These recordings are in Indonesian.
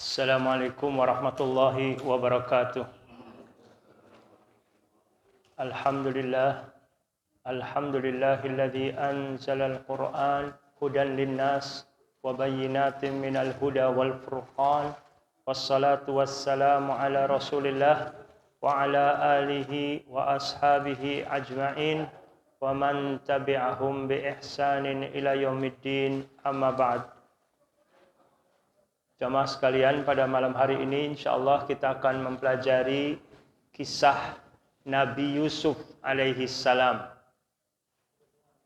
Assalamualaikum warahmatullahi wabarakatuh. Alhamdulillahilladzi anzalal Qur'an hudan linnas wa bayyinatin minal huda wal furqan. Wassalatu wassalamu ala Rasulillah wa ala alihi wa ashabihi ajma'in wa man tabi'ahum bi ihsanin ila yaumiddin. Amma ba'd. Jamaah sekalian, pada malam hari ini insyaallah kita akan mempelajari kisah Nabi Yusuf alaihi salam.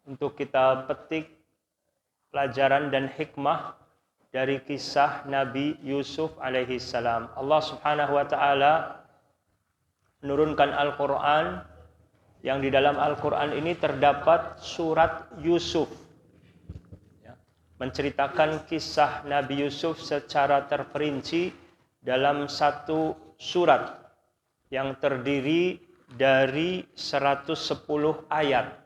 Untuk kita petik pelajaran dan hikmah dari kisah Nabi Yusuf alaihi salam. Allah Subhanahu wa taala menurunkan Al-Qur'an, yang di dalam Al-Qur'an ini terdapat surat Yusuf, menceritakan kisah Nabi Yusuf secara terperinci dalam satu surat yang terdiri dari 110 ayat.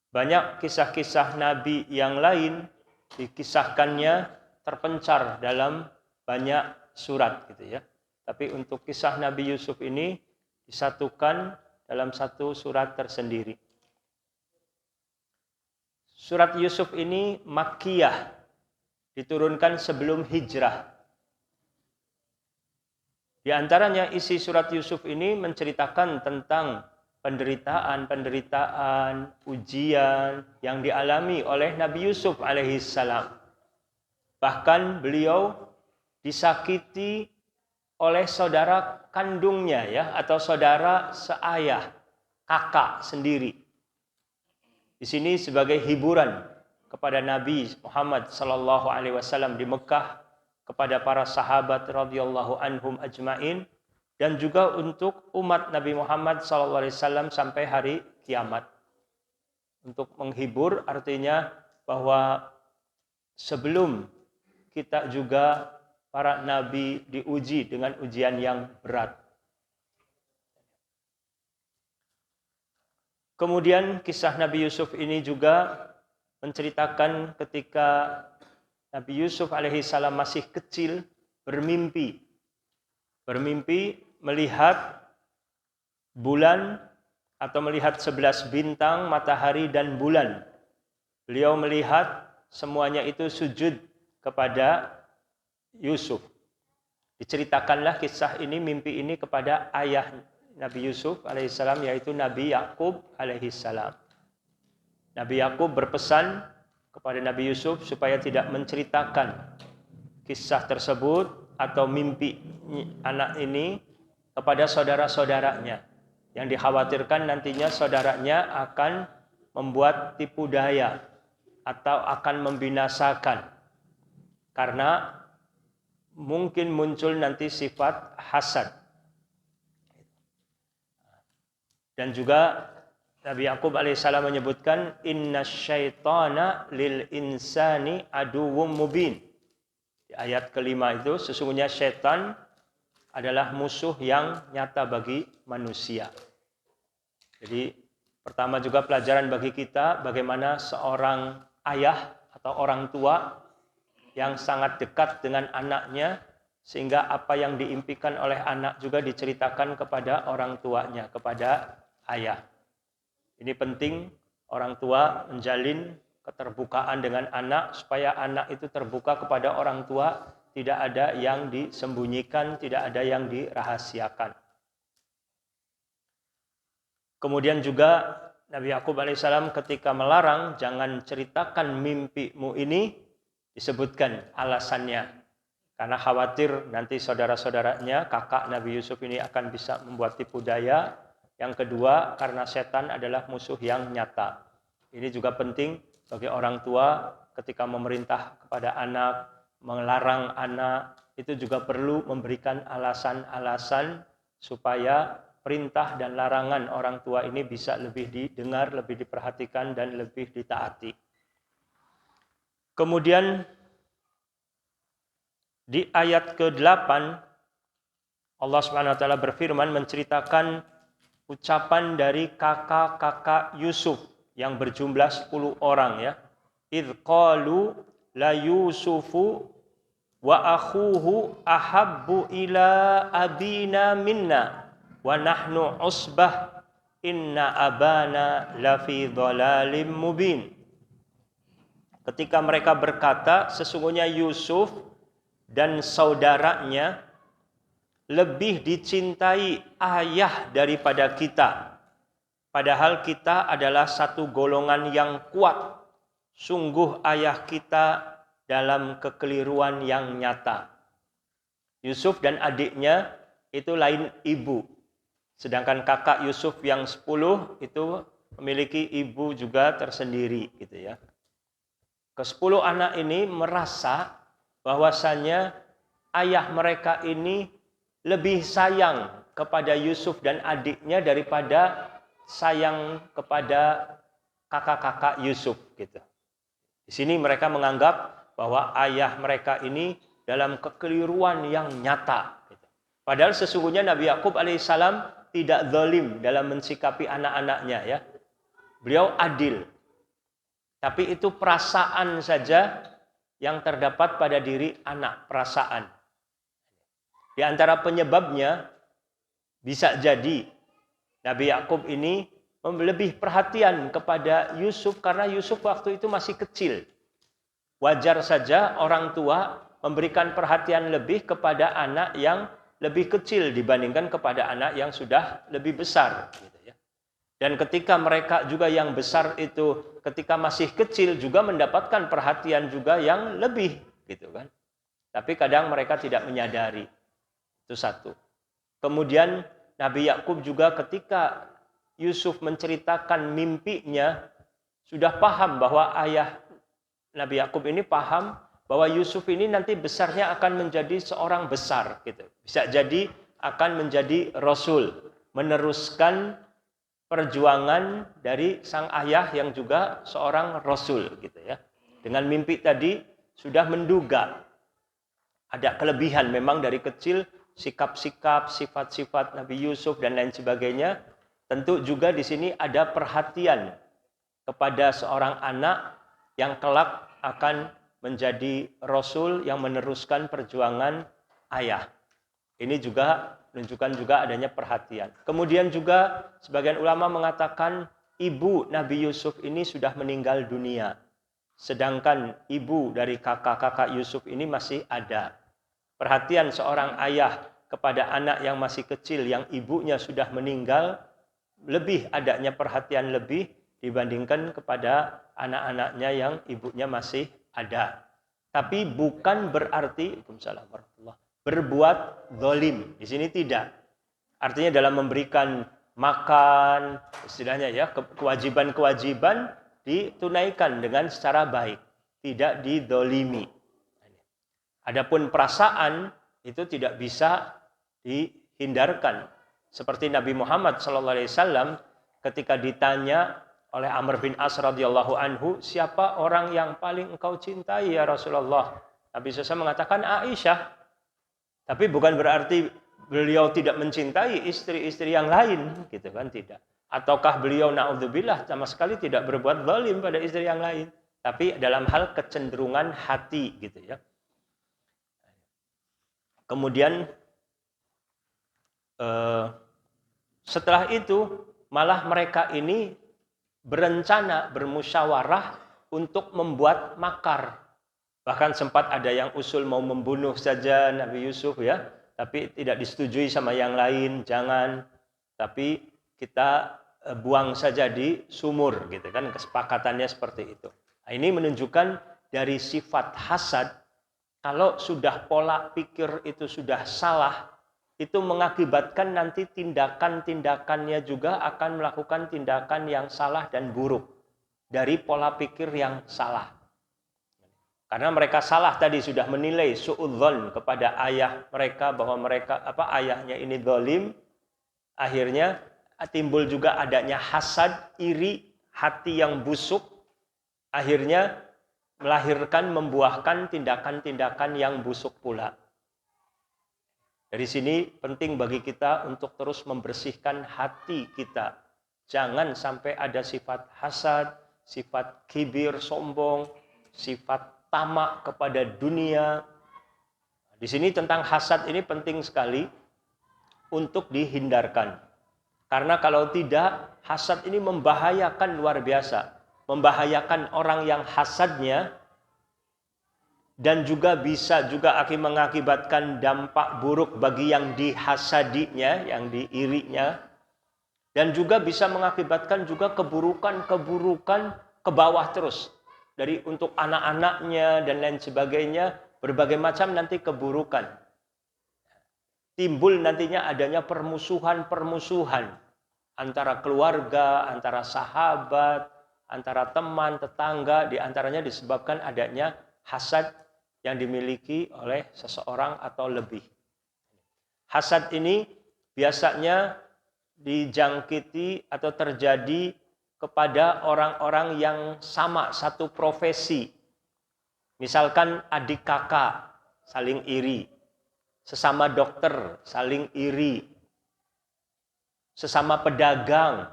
Banyak kisah-kisah Nabi yang lain dikisahkannya terpencar dalam banyak surat gitu ya. Tapi untuk kisah Nabi Yusuf ini disatukan dalam satu surat tersendiri. Surat Yusuf ini Makkiyah, diturunkan sebelum hijrah. Di antaranya isi surat Yusuf ini menceritakan tentang penderitaan, ujian yang dialami oleh Nabi Yusuf alaihissalam. Bahkan beliau disakiti oleh saudara kandungnya ya, atau saudara seayah, kakak sendiri. Di sini sebagai hiburan kepada Nabi Muhammad sallallahu alaihi wasallam di Mekah, kepada para sahabat radhiyallahu anhum ajmain, dan juga untuk umat Nabi Muhammad sallallahu alaihi wasallam sampai hari kiamat. Untuk menghibur artinya bahwa sebelum kita juga para nabi diuji dengan ujian yang berat. Kemudian kisah Nabi Yusuf ini juga menceritakan ketika Nabi Yusuf alaihissalam masih kecil bermimpi melihat bulan atau melihat 11 bintang, matahari dan bulan. Beliau melihat semuanya itu sujud kepada Yusuf. Diceritakanlah kisah ini, mimpi ini kepada ayah Nabi Yusuf alaihissalam, yaitu Nabi Yakub alaihissalam. Nabi Yakub berpesan kepada Nabi Yusuf supaya tidak menceritakan kisah tersebut atau mimpi anak ini kepada saudara-saudaranya, yang dikhawatirkan nantinya saudaranya akan membuat tipu daya atau akan membinasakan, karena mungkin muncul nanti sifat hasad. Dan juga Nabi Yakub alaihissalam menyebutkan innasyaitana lil insani aduwwum mubin. Di ayat kelima itu, sesungguhnya syaitan adalah musuh yang nyata bagi manusia. Jadi pertama juga pelajaran bagi kita bagaimana seorang ayah atau orang tua yang sangat dekat dengan anaknya, sehingga apa yang diimpikan oleh anak juga diceritakan kepada orang tuanya, kepada ayah. Ini penting orang tua menjalin keterbukaan dengan anak, supaya anak itu terbuka kepada orang tua, tidak ada yang disembunyikan, tidak ada yang dirahasiakan. Kemudian juga Nabi Yakub alaihissalam ketika melarang jangan ceritakan mimpimu ini, disebutkan alasannya, karena khawatir nanti saudara-saudaranya, kakak Nabi Yusuf ini akan bisa membuat tipu daya. Yang kedua, karena setan adalah musuh yang nyata. Ini juga penting bagi orang tua ketika memerintah kepada anak, melarang anak, itu juga perlu memberikan alasan-alasan supaya perintah dan larangan orang tua ini bisa lebih didengar, lebih diperhatikan, dan lebih ditaati. Kemudian di ayat ke-8 Allah Subhanahu wa taala berfirman menceritakan ucapan dari kakak-kakak Yusuf yang berjumlah 10 orang ya. Idh qalu la Yusufu wa akhuhu ahabbu ila abina minna wa nahnu usbah inna abana lafi dhalalim mubin. Ketika mereka berkata, sesungguhnya Yusuf dan saudaranya lebih dicintai ayah daripada kita. Padahal kita adalah satu golongan yang kuat. Sungguh ayah kita dalam kekeliruan yang nyata. Yusuf dan adiknya itu lain ibu. Sedangkan kakak Yusuf yang 10 itu memiliki ibu juga tersendiri gitu ya. Ke-10 anak ini merasa bahwasannya ayah mereka ini lebih sayang kepada Yusuf dan adiknya daripada sayang kepada kakak-kakak Yusuf gitu. Di sini mereka menganggap bahwa ayah mereka ini dalam kekeliruan yang nyata gitu. Padahal sesungguhnya Nabi Yakub alaihissalam tidak zalim dalam mensikapi anak-anaknya ya. Beliau adil. Tapi itu perasaan saja yang terdapat pada diri anak, perasaan. Di antara penyebabnya bisa jadi Nabi Yakub ini lebih perhatian kepada Yusuf karena Yusuf waktu itu masih kecil. Wajar saja orang tua memberikan perhatian lebih kepada anak yang lebih kecil dibandingkan kepada anak yang sudah lebih besar. Dan ketika mereka juga yang besar itu ketika masih kecil juga mendapatkan perhatian juga yang lebih gitu kan. Tapi kadang mereka tidak menyadari. Itu satu. Kemudian Nabi Yakub juga ketika Yusuf menceritakan mimpinya sudah paham bahwa ayah Nabi Yakub ini paham bahwa Yusuf ini nanti besarnya akan menjadi seorang besar gitu. Bisa jadi akan menjadi rasul, meneruskan perjuangan dari sang ayah yang juga seorang rasul gitu ya. Dengan mimpi tadi sudah menduga ada kelebihan memang dari kecil sikap-sikap, sifat-sifat Nabi Yusuf dan lain sebagainya. Tentu juga di sini ada perhatian kepada seorang anak yang kelak akan menjadi rasul yang meneruskan perjuangan ayah. Ini juga menunjukkan juga adanya perhatian. Kemudian juga sebagian ulama mengatakan ibu Nabi Yusuf ini sudah meninggal dunia. Sedangkan ibu dari kakak-kakak Yusuf ini masih ada. Perhatian seorang ayah kepada anak yang masih kecil yang ibunya sudah meninggal, lebih adanya perhatian lebih dibandingkan kepada anak-anaknya yang ibunya masih ada. Tapi bukan berarti berbuat zalim. Di sini tidak. Artinya dalam memberikan makan, istilahnya ya, kewajiban-kewajiban ditunaikan dengan secara baik, tidak dizalimi. Adapun perasaan itu tidak bisa dihindarkan. Seperti Nabi Muhammad SAW ketika ditanya oleh Amr bin As radhiyallahu anhu, siapa orang yang paling engkau cintai ya Rasulullah? Nabi SAW mengatakan Aisyah. Tapi bukan berarti beliau tidak mencintai istri-istri yang lain, gitu kan, tidak. Ataukah beliau naudzubillah sama sekali tidak berbuat zalim pada istri yang lain, tapi dalam hal kecenderungan hati gitu ya. Kemudian setelah itu malah mereka ini berencana, bermusyawarah untuk membuat makar. Bahkan sempat ada yang usul mau membunuh saja Nabi Yusuf ya, tapi tidak disetujui sama yang lain, jangan. Tapi kita buang saja di sumur gitu kan, kesepakatannya seperti itu. Nah, ini menunjukkan dari sifat hasad. Kalau sudah pola pikir itu sudah salah, itu mengakibatkan nanti tindakan-tindakannya juga akan melakukan tindakan yang salah dan buruk dari pola pikir yang salah. Karena mereka salah tadi sudah menilai suudzon kepada ayah mereka bahwa mereka ayahnya ini zalim, akhirnya timbul juga adanya hasad, iri, hati yang busuk, akhirnya melahirkan, membuahkan tindakan-tindakan yang busuk pula. Dari sini penting bagi kita untuk terus membersihkan hati kita. Jangan sampai ada sifat hasad, sifat kibir, sombong, sifat tamak kepada dunia, Di sini tentang hasad ini penting sekali untuk dihindarkan. Karena kalau tidak, hasad ini membahayakan luar biasa. Membahayakan orang yang hasadnya dan juga bisa juga mengakibatkan dampak buruk bagi yang dihasadinya, yang diirinya. Dan juga bisa mengakibatkan juga keburukan-keburukan ke bawah terus. Dari untuk anak-anaknya dan lain sebagainya, berbagai macam nanti keburukan. Timbul nantinya adanya permusuhan-permusuhan antara keluarga, antara sahabat, antara teman, tetangga, di antaranya disebabkan adanya hasad yang dimiliki oleh seseorang atau lebih. Hasad ini biasanya dijangkiti atau terjadi kepada orang-orang yang sama satu profesi. Misalkan adik kakak saling iri, sesama dokter saling iri, sesama pedagang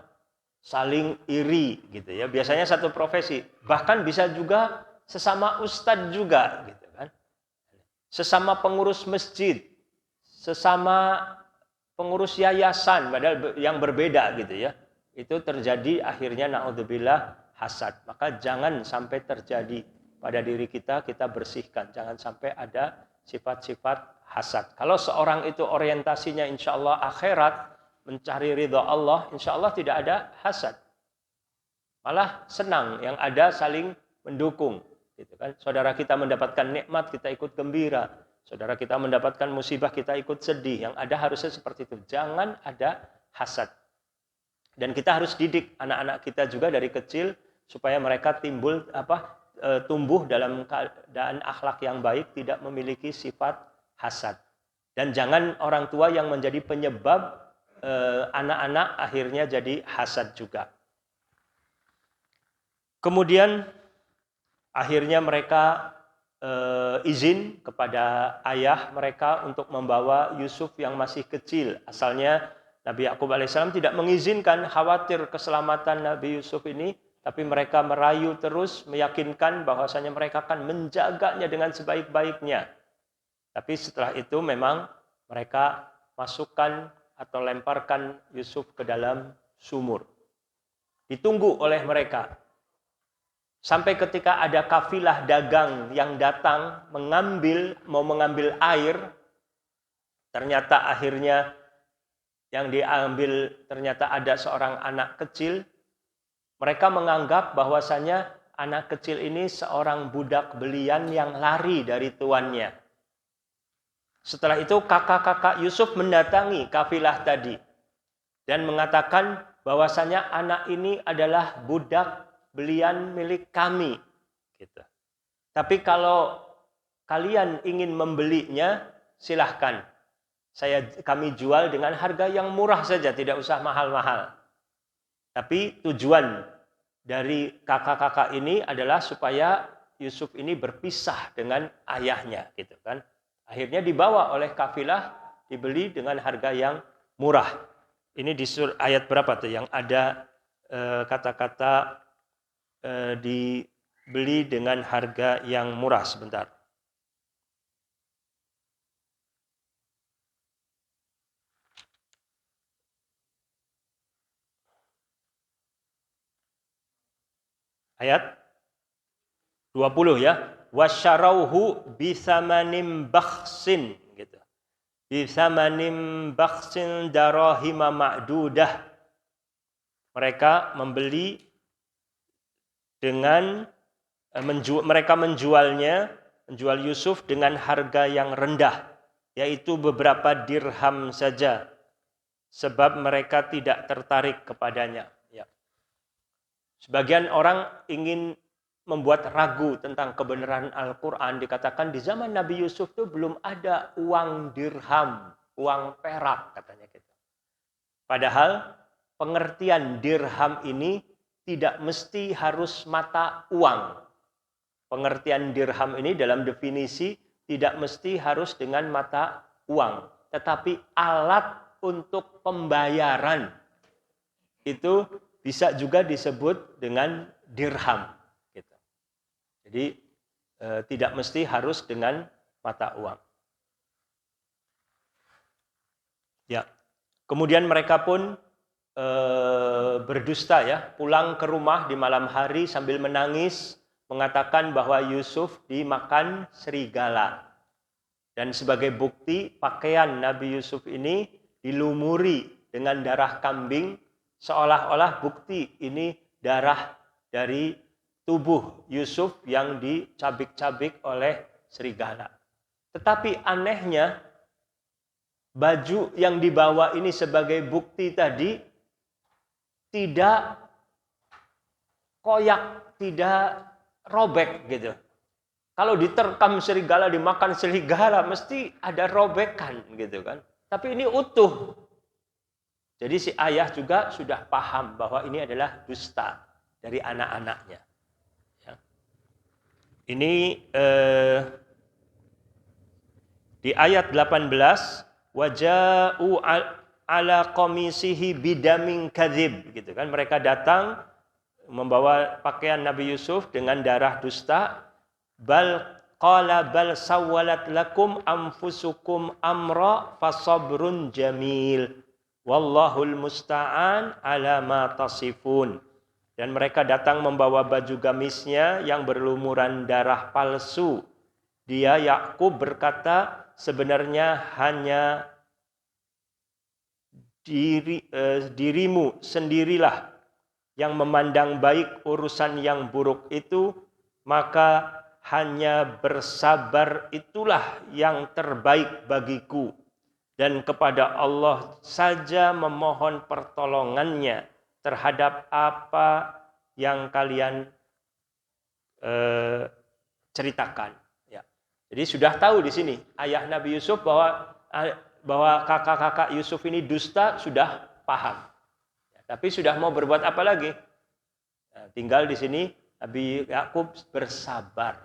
saling iri gitu ya. Biasanya satu profesi, bahkan bisa juga sesama ustadz juga gitu kan. Sesama pengurus masjid, sesama pengurus yayasan padahal yang berbeda gitu ya. Itu terjadi akhirnya naudzubillah hasad. Maka jangan sampai terjadi pada diri kita, kita bersihkan. Jangan sampai ada sifat-sifat hasad. Kalau seorang itu orientasinya insya Allah akhirat, mencari ridha Allah, insya Allah tidak ada hasad. Malah senang, yang ada saling mendukung. Gitu kan? Saudara kita mendapatkan nikmat, kita ikut gembira. Saudara kita mendapatkan musibah, kita ikut sedih. Yang ada harusnya seperti itu. Jangan ada hasad. Dan kita harus didik anak-anak kita juga dari kecil supaya mereka tumbuh dalam keadaan akhlak yang baik, tidak memiliki sifat hasad. Dan jangan orang tua yang menjadi penyebab anak-anak akhirnya jadi hasad juga. Kemudian akhirnya mereka izin kepada ayah mereka untuk membawa Yusuf yang masih kecil. Asalnya Nabi Yakub alaihissalam tidak mengizinkan, khawatir keselamatan Nabi Yusuf ini, tapi mereka merayu terus, meyakinkan bahwasanya mereka akan menjaganya dengan sebaik-baiknya. Tapi setelah itu memang mereka masukkan atau lemparkan Yusuf ke dalam sumur. Ditunggu oleh mereka. Sampai ketika ada kafilah dagang yang datang mau mengambil air, ternyata akhirnya yang diambil ternyata ada seorang anak kecil. Mereka menganggap bahwasanya anak kecil ini seorang budak belian yang lari dari tuannya. Setelah itu kakak-kakak Yusuf mendatangi kafilah tadi dan mengatakan bahwasanya anak ini adalah budak belian milik kami. Gitu. Tapi kalau kalian ingin membelinya, silahkan. Kami jual dengan harga yang murah saja, tidak usah mahal-mahal. Tapi tujuan dari kakak-kakak ini adalah supaya Yusuf ini berpisah dengan ayahnya, gitu kan. Akhirnya dibawa oleh kafilah, dibeli dengan harga yang murah. Ini di ayat berapa tuh yang ada kata-kata dibeli dengan harga yang murah? Sebentar. Ayat 20 ya. Wasyarauhu bisamanim bakhsin gitu. Bisamanim bakhsin darahima ma'dudah. Mereka membeli dengan mereka menjual Yusuf dengan harga yang rendah, yaitu beberapa dirham saja, sebab mereka tidak tertarik kepadanya. Ya. Sebagian orang ingin membuat ragu tentang kebenaran Al-Quran. Dikatakan di zaman Nabi Yusuf itu belum ada uang dirham, uang perak katanya gitu. Padahal pengertian dirham ini tidak mesti harus mata uang. Pengertian dirham ini dalam definisi tidak mesti harus dengan mata uang, tetapi alat untuk pembayaran itu bisa juga disebut dengan dirham. Gitu. Jadi tidak mesti harus dengan mata uang. Ya. Kemudian mereka pun berdusta ya, pulang ke rumah di malam hari sambil menangis, mengatakan bahwa Yusuf dimakan serigala. Dan sebagai bukti pakaian Nabi Yusuf ini dilumuri dengan darah kambing, seolah-olah bukti ini darah dari tubuh Yusuf yang dicabik-cabik oleh serigala. Tetapi anehnya, baju yang dibawa ini sebagai bukti tadi tidak koyak, tidak robek gitu. Kalau diterkam serigala, dimakan serigala, mesti ada robekan gitu kan. Tapi ini utuh. Jadi si ayah juga sudah paham bahwa ini adalah dusta dari anak-anaknya. Ya. Ini di ayat 18, waja'u ala qamisihi bidamin kadzib gitu kan, mereka datang membawa pakaian Nabi Yusuf dengan darah dusta. Bal qala bal sawwalat lakum anfusukum amra fasabrun jamil wallahul musta'an ala ma tasifun. Dan mereka datang membawa baju gamisnya yang berlumuran darah palsu. Dia Yakub berkata, sebenarnya hanya dirimu sendirilah yang memandang baik urusan yang buruk itu, maka hanya bersabar itulah yang terbaik bagiku. Dan kepada Allah saja memohon pertolongannya terhadap apa yang kalian ceritakan. Ya. Jadi sudah tahu di sini ayah Nabi Yusuf bahwa kakak-kakak Yusuf ini dusta, sudah paham. Ya, tapi sudah mau berbuat apa lagi? Nah, tinggal di sini Nabi Yakub bersabar.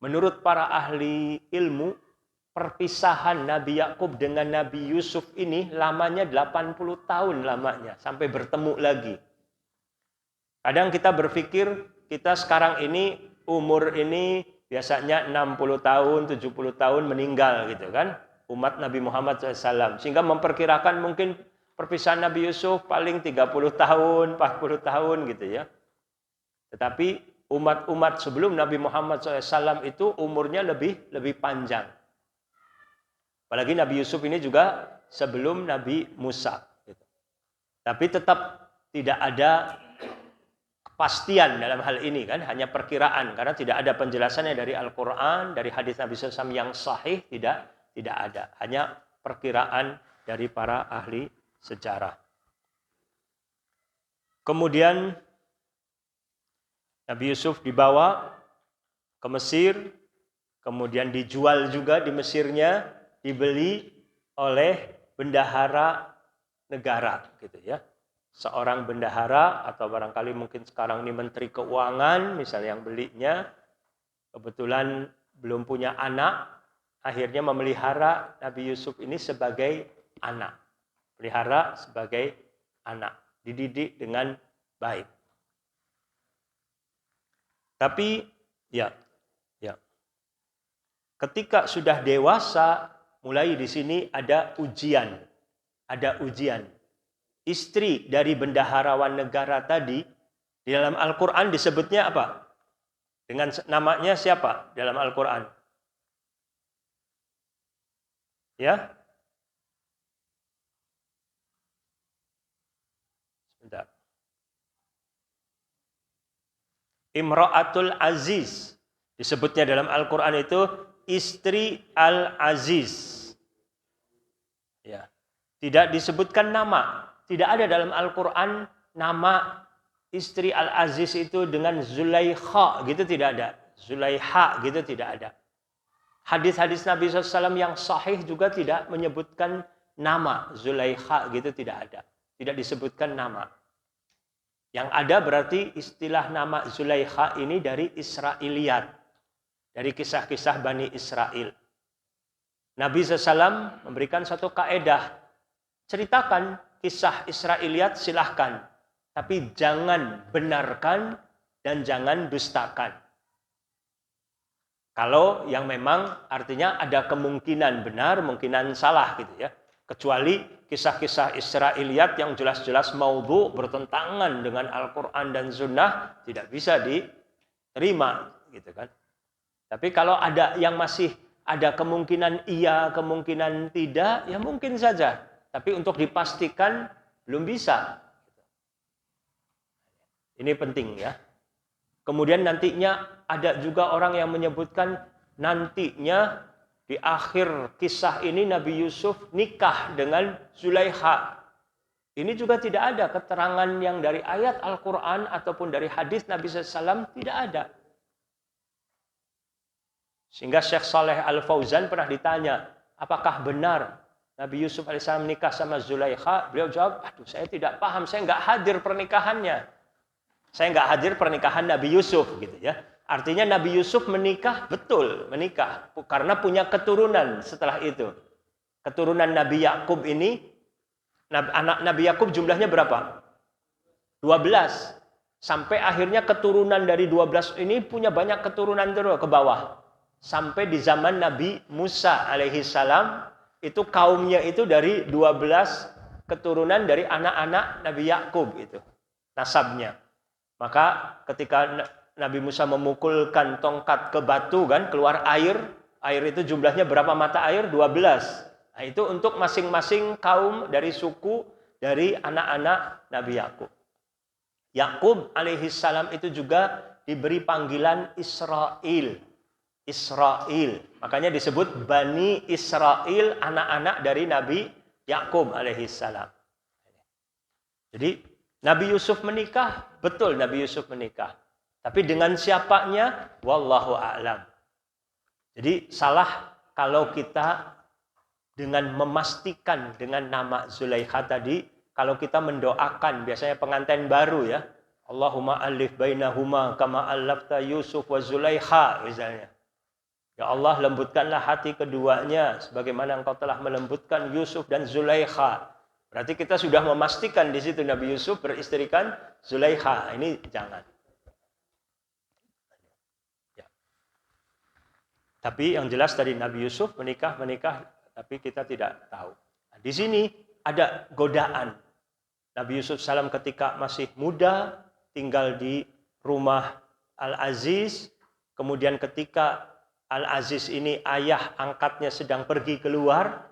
Menurut para ahli ilmu, perpisahan Nabi Yakub dengan Nabi Yusuf ini lamanya 80 tahun lamanya sampai bertemu lagi. Kadang kita berpikir kita sekarang ini umur ini biasanya 60 tahun, 70 tahun meninggal gitu kan. Umat Nabi Muhammad SAW. Sehingga memperkirakan mungkin perpisahan Nabi Yusuf paling 30 tahun, 40 tahun gitu ya. Tetapi umat-umat sebelum Nabi Muhammad SAW itu umurnya lebih panjang. Apalagi Nabi Yusuf ini juga sebelum Nabi Musa. Gitu. Tapi tetap tidak ada kepastian dalam hal ini kan, hanya perkiraan. Karena tidak ada penjelasannya dari Al-Quran, dari hadis Nabi SAW yang sahih, tidak ada. Hanya perkiraan dari para ahli sejarah. Kemudian Nabi Yusuf dibawa ke Mesir, kemudian dijual juga di Mesirnya, dibeli oleh bendahara negara gitu ya. Seorang bendahara atau barangkali mungkin sekarang ini menteri keuangan misalnya yang belinya, kebetulan belum punya anak, akhirnya memelihara Nabi Yusuf ini sebagai anak. Pelihara sebagai anak, dididik dengan baik. Tapi ya, ketika sudah dewasa, mulai di sini ada ujian. Ada ujian. Istri dari bendaharawan negara tadi, di dalam Al-Quran disebutnya apa? Dengan namanya siapa dalam Al-Quran? Ya? Sebentar. Imra'atul Aziz. Disebutnya dalam Al-Quran itu istri Al-Aziz. Ya. Tidak disebutkan nama. Tidak ada dalam Al-Quran nama istri Al-Aziz itu dengan Zulaikha gitu, tidak ada. Zulaiha gitu tidak ada. Hadis-hadis Nabi SAW yang sahih juga tidak menyebutkan nama Zulaikha gitu, tidak ada. Tidak disebutkan nama. Yang ada berarti istilah nama Zulaikha ini dari Israiliyat. Dari kisah-kisah Bani Israel. Nabi SAW memberikan satu kaedah. Ceritakan kisah Israiliyat silahkan. Tapi jangan benarkan dan jangan dustakan. Kalau yang memang artinya ada kemungkinan benar, kemungkinan salah gitu ya. Kecuali kisah-kisah Israiliyat yang jelas-jelas maudhu, bertentangan dengan Al-Quran dan Sunnah, tidak bisa diterima, gitu kan. Tapi kalau ada yang masih ada kemungkinan iya, kemungkinan tidak, ya mungkin saja. Tapi untuk dipastikan belum bisa. Ini penting ya. Kemudian nantinya ada juga orang yang menyebutkan nantinya di akhir kisah ini Nabi Yusuf nikah dengan Zulaikha. Ini juga tidak ada keterangan yang dari ayat Al-Quran ataupun dari hadis Nabi SAW, tidak ada. Sehingga Syekh Saleh Al-Fauzan pernah ditanya, apakah benar Nabi Yusuf AS menikah sama Zulaikha? Beliau jawab, aduh saya tidak paham, saya nggak hadir pernikahannya. Saya nggak hadir pernikahan Nabi Yusuf, gitu ya. Artinya Nabi Yusuf menikah, betul menikah. Karena punya keturunan setelah itu. Keturunan Nabi Yakub ini, anak Nabi Yakub jumlahnya berapa? 12. Sampai akhirnya keturunan dari 12 ini punya banyak keturunan terus ke bawah. Sampai di zaman Nabi Musa alaihi salam, itu kaumnya itu dari 12 keturunan dari anak-anak Nabi Yakub itu. Nasabnya. Maka ketika Nabi Musa memukulkan tongkat ke batu kan, keluar air. Air itu jumlahnya berapa mata air? 12. Nah, itu untuk masing-masing kaum dari suku dari anak-anak Nabi Yakub. Yakub alaihi salam itu juga diberi panggilan Israel. Israel. Makanya disebut Bani Israel, anak-anak dari Nabi Yakub alaihi salam. Jadi Nabi Yusuf menikah, betul Nabi Yusuf menikah. Tapi dengan siapanya, wallahu a'lam. Jadi salah kalau kita dengan memastikan dengan nama Zulaikha tadi, kalau kita mendoakan, biasanya pengantin baru ya, Allahumma alif bainahuma kama allafta Yusuf wa Zulaikha misalnya. Ya Allah, lembutkanlah hati keduanya sebagaimana Engkau telah melembutkan Yusuf dan Zulaikha. Berarti kita sudah memastikan di situ Nabi Yusuf beristrikan Zulaikha. Ini jangan. Tapi yang jelas dari Nabi Yusuf menikah, tapi kita tidak tahu. Nah, di sini ada godaan. Nabi Yusuf salam ketika masih muda, tinggal di rumah Al-Aziz. Kemudian ketika Al-Aziz ini ayah angkatnya sedang pergi keluar,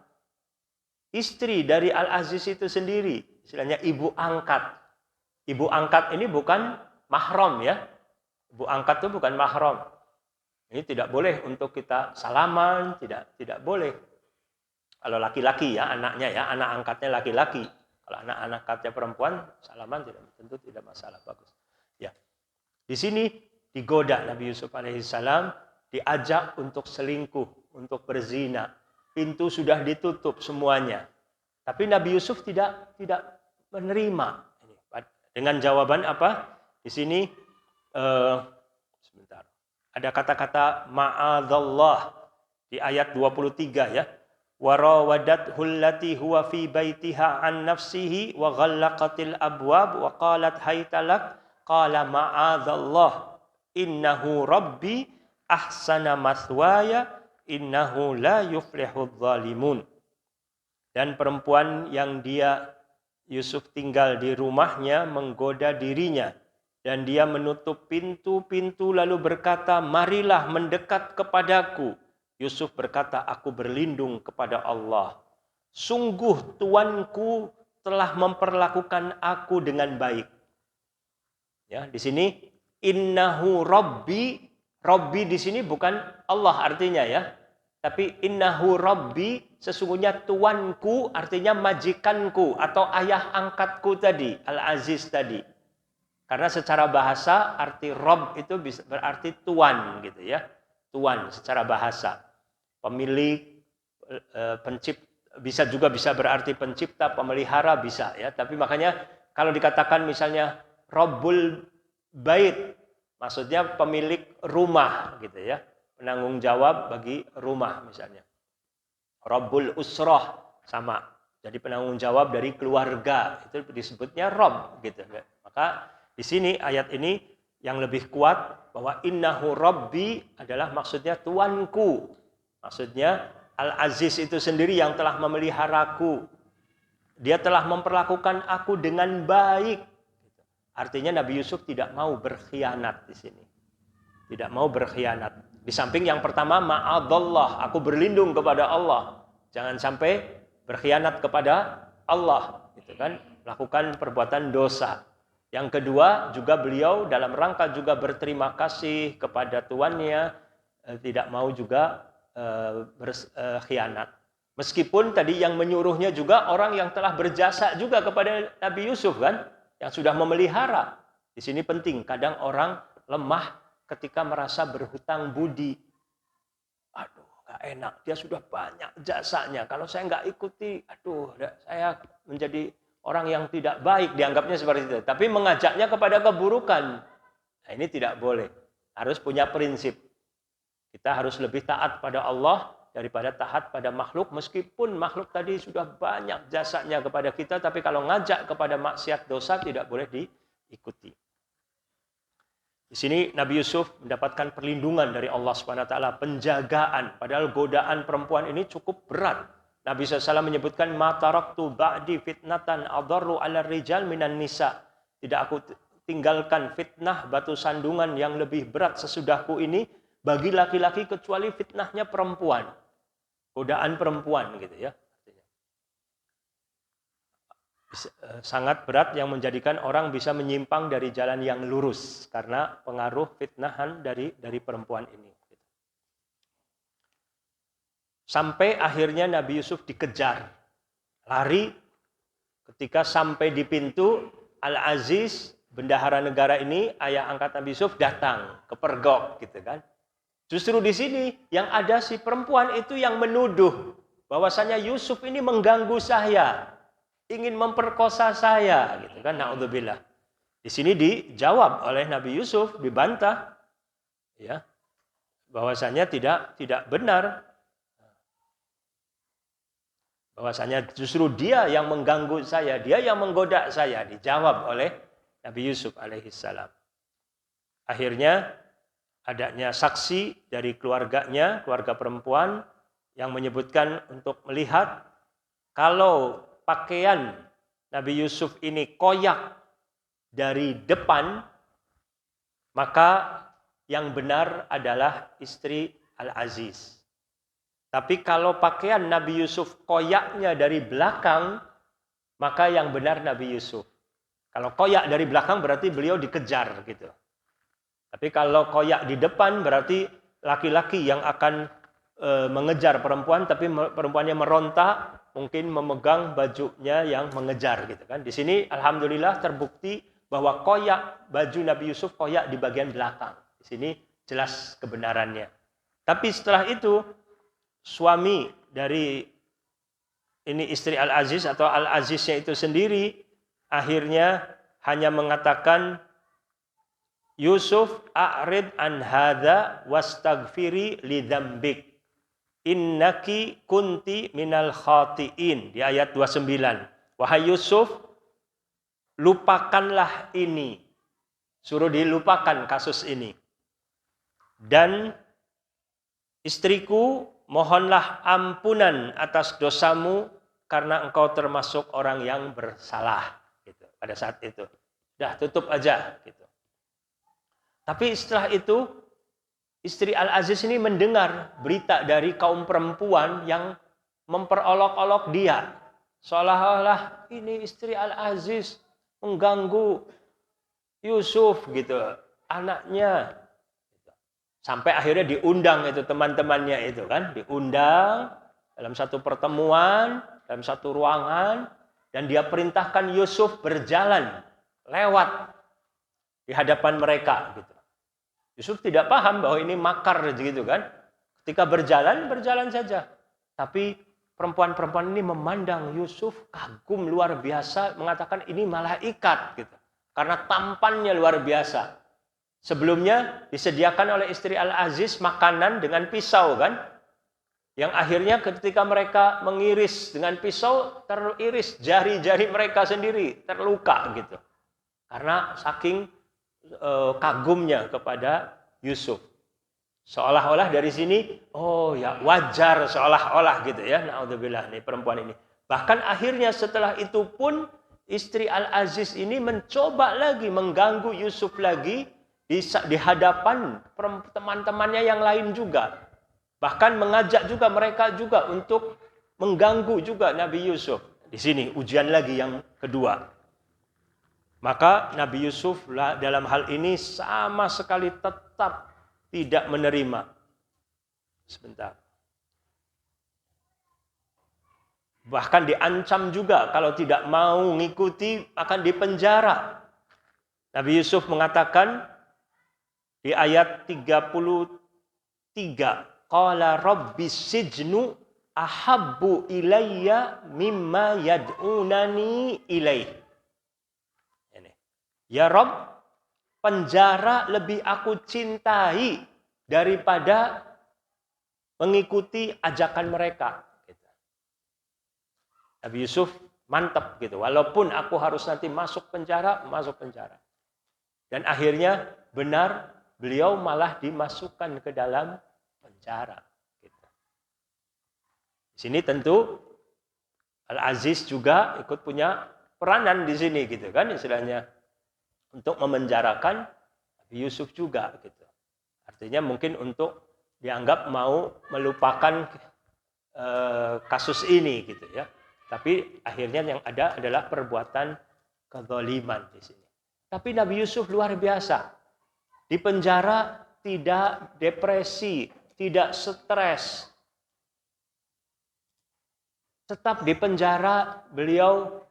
istri dari Al-Aziz itu sendiri, istilahnya ibu angkat. Ibu angkat ini bukan mahram ya. Ibu angkat itu bukan mahram. Ini tidak boleh untuk kita salaman, tidak boleh. Kalau laki-laki ya, anaknya ya, anak angkatnya laki-laki. Kalau anak angkatnya perempuan, salaman tentu tidak masalah, bagus. Ya. Di sini digoda Nabi Yusuf alaihissalam, diajak untuk selingkuh, untuk berzina. Pintu sudah ditutup semuanya. Tapi Nabi Yusuf tidak menerima. Dengan jawaban apa? Di sini sebentar. Ada kata-kata ma'adzallah di ayat 23 ya. Warawadathu allati huwa fi baitiha an nafsihi wa ghallaqatil abwab wa qalat haytalak qala ma'adzallah innahu rabbi ahsana mathwaya innahu la yuflihudz zalimun. Dan perempuan yang dia Yusuf tinggal di rumahnya menggoda dirinya. Dan dia menutup pintu-pintu lalu berkata, marilah mendekat kepadaku. Yusuf berkata, aku berlindung kepada Allah. Sungguh Tuanku telah memperlakukan aku dengan baik. Ya, di sini innahu rabbi. Rabbi di sini bukan Allah artinya ya. Tapi innahu rabbi, sesungguhnya Tuanku artinya majikanku atau ayah angkatku tadi, Al-Aziz tadi. Karena secara bahasa arti Rob itu berarti tuan gitu ya. Tuan secara bahasa. Pemilik, pencipta, bisa berarti pencipta, pemelihara bisa ya. Tapi makanya kalau dikatakan misalnya Robbul Bait, maksudnya pemilik rumah gitu ya. Penanggung jawab bagi rumah misalnya. Robbul Usroh sama. Jadi penanggung jawab dari keluarga. Itu disebutnya Rob gitu. Maka di sini ayat ini yang lebih kuat bahwa innahu rabbi adalah maksudnya Tuanku. Maksudnya Al-Aziz itu sendiri yang telah memeliharaku. Dia telah memperlakukan aku dengan baik. Artinya Nabi Yusuf tidak mau berkhianat di sini. Tidak mau berkhianat. Di samping yang pertama, ma'adallah, aku berlindung kepada Allah. Jangan sampai berkhianat kepada Allah, gitu kan? Lakukan perbuatan dosa. Yang kedua, juga beliau dalam rangka juga berterima kasih kepada tuannya, tidak mau juga berkhianat. Meskipun tadi yang menyuruhnya juga orang yang telah berjasa juga kepada Nabi Yusuf kan, yang sudah memelihara. Di sini penting, kadang orang lemah ketika merasa berhutang budi. Aduh, gak enak, dia sudah banyak jasanya. Kalau saya nggak ikuti, aduh, saya menjadi orang yang tidak baik, dianggapnya seperti itu. Tapi mengajaknya kepada keburukan. Nah, ini tidak boleh. Harus punya prinsip. Kita harus lebih taat pada Allah daripada taat pada makhluk. Meskipun makhluk tadi sudah banyak jasanya kepada kita, tapi kalau ngajak kepada maksiat dosa tidak boleh diikuti. Di sini Nabi Yusuf mendapatkan perlindungan dari Allah Subhanahu wa taala, penjagaan. Padahal godaan perempuan ini cukup berat. Nabi SAW menyebutkan, "Ma taraktu ba'di fitnatan adarru 'ala rijal minan nisa." Tidak aku tinggalkan fitnah batu sandungan yang lebih berat sesudahku ini bagi laki-laki kecuali fitnahnya perempuan. Godaan perempuan gitu ya. Sangat berat yang menjadikan orang bisa menyimpang dari jalan yang lurus karena pengaruh fitnahan dari perempuan ini. Sampai akhirnya Nabi Yusuf dikejar, lari. Ketika sampai di pintu, Al-Aziz, bendahara negara ini, ayah angkat Nabi Yusuf, datang kepergok gitu kan. Justru di sini yang ada si perempuan itu yang menuduh bahwasanya Yusuf ini mengganggu saya, ingin memperkosa saya, gitu kan, naudzubillah. Di sini dijawab oleh Nabi Yusuf, dibantah, ya, bahwasanya tidak benar, bahwasanya justru dia yang mengganggu saya, dia yang menggoda saya, dijawab oleh Nabi Yusuf alaihissalam. Akhirnya adanya saksi dari keluarganya, keluarga perempuan, yang menyebutkan untuk melihat kalau pakaian Nabi Yusuf ini koyak dari depan, maka yang benar adalah istri Al-Aziz. Tapi kalau pakaian Nabi Yusuf koyaknya dari belakang, maka yang benar Nabi Yusuf. Kalau koyak dari belakang berarti beliau dikejar gitu. Tapi kalau koyak di depan berarti laki-laki yang akan mengejar perempuan, tapi perempuannya meronta, mungkin memegang bajunya yang mengejar gitu kan. Di sini alhamdulillah terbukti bahwa koyak baju Nabi Yusuf koyak di bagian belakang. Di sini jelas kebenarannya. Tapi setelah itu suami dari ini istri Al-Aziz atau Al-Aziznya itu sendiri akhirnya hanya mengatakan, Yusuf a'rid an hadza wastaghfiri li dzambik innaki kunti minal khati'in, di ayat 29. Wahai Yusuf, lupakanlah ini, suruh dilupakan kasus ini, dan istriku mohonlah ampunan atas dosamu karena engkau termasuk orang yang bersalah gitu. Pada saat itu dah tutup aja gitu. Tapi setelah itu, istri Al-Aziz ini mendengar berita dari kaum perempuan yang memperolok-olok dia. Seolah-olah ini istri Al-Aziz mengganggu Yusuf gitu, anaknya. Sampai akhirnya diundang itu teman-temannya itu kan, diundang dalam satu pertemuan, dalam satu ruangan, dan dia perintahkan Yusuf berjalan lewat di hadapan mereka gitu. Yusuf tidak paham bahwa ini makar gitu kan. Ketika berjalan saja. Tapi perempuan-perempuan ini memandang Yusuf kagum luar biasa, mengatakan ini malaikat gitu. Karena tampannya luar biasa. Sebelumnya disediakan oleh istri Al-Aziz makanan dengan pisau kan. Yang akhirnya ketika mereka mengiris dengan pisau, teriris jari-jari mereka sendiri, terluka gitu. Karena saking kagumnya kepada Yusuf. Seolah-olah dari sini, oh ya wajar seolah-olah gitu ya. Naudzubillah nih perempuan ini. Bahkan akhirnya setelah itu pun istri Al-Aziz ini mencoba lagi mengganggu Yusuf lagi di hadapan teman-temannya yang lain juga. Bahkan mengajak juga mereka juga untuk mengganggu juga Nabi Yusuf. Di sini ujian lagi yang kedua. Maka Nabi Yusuf dalam hal ini sama sekali tetap tidak menerima. Sebentar. Bahkan diancam juga kalau tidak mau mengikuti akan dipenjara. Nabi Yusuf mengatakan di ayat 33, qala rabbis sijnu ahabbu ilayya mimma yad'unani ilaih. Ya Rabb, penjara lebih aku cintai daripada mengikuti ajakan mereka. Nabi Yusuf mantap gitu. Walaupun aku harus nanti masuk penjara. Dan akhirnya benar beliau malah dimasukkan ke dalam penjara. Gitu. Di sini tentu Al-Aziz juga ikut punya peranan di sini gitu kan istilahnya. Untuk memenjarakan Nabi Yusuf juga gitu. Artinya mungkin untuk dianggap mau melupakan kasus ini gitu ya. Tapi akhirnya yang ada adalah perbuatan kezaliman di sini. Tapi Nabi Yusuf luar biasa. Di penjara tidak depresi, tidak stres. Tetap di penjara beliau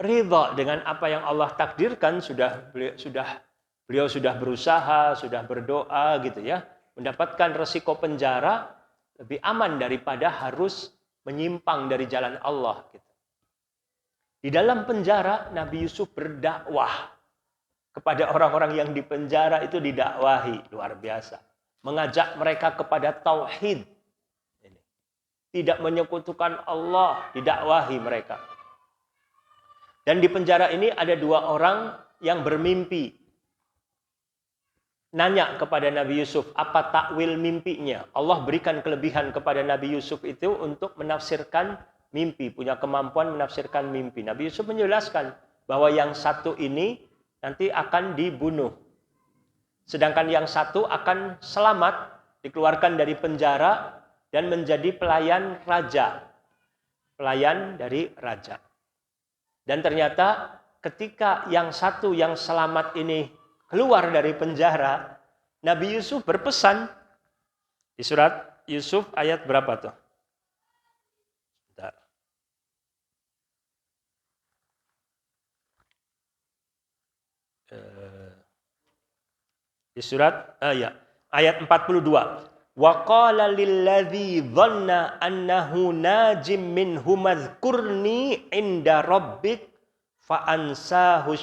ridha dengan apa yang Allah takdirkan. Beliau sudah berusaha, sudah berdoa gitu ya, mendapatkan resiko penjara lebih aman daripada harus menyimpang dari jalan Allah gitu. Di dalam penjara Nabi Yusuf berdakwah kepada orang-orang yang di penjara, itu didakwahi luar biasa, mengajak mereka kepada tauhid, tidak menyekutukan Allah, didakwahi mereka. Dan di penjara ini ada dua orang yang bermimpi. Nanya kepada Nabi Yusuf, apa takwil mimpinya? Allah berikan kelebihan kepada Nabi Yusuf itu untuk menafsirkan mimpi, punya kemampuan menafsirkan mimpi. Nabi Yusuf menjelaskan bahwa yang satu ini nanti akan dibunuh. Sedangkan yang satu akan selamat, dikeluarkan dari penjara dan menjadi pelayan raja. Pelayan dari raja. Dan ternyata ketika yang satu yang selamat ini keluar dari penjara, Nabi Yusuf berpesan di surat Yusuf ayat berapa tuh? Bentar. Di surat ayat 42. Wa qala lilladzi dhanna annahu najim minhum adhkurni inda rabbik fa ansahu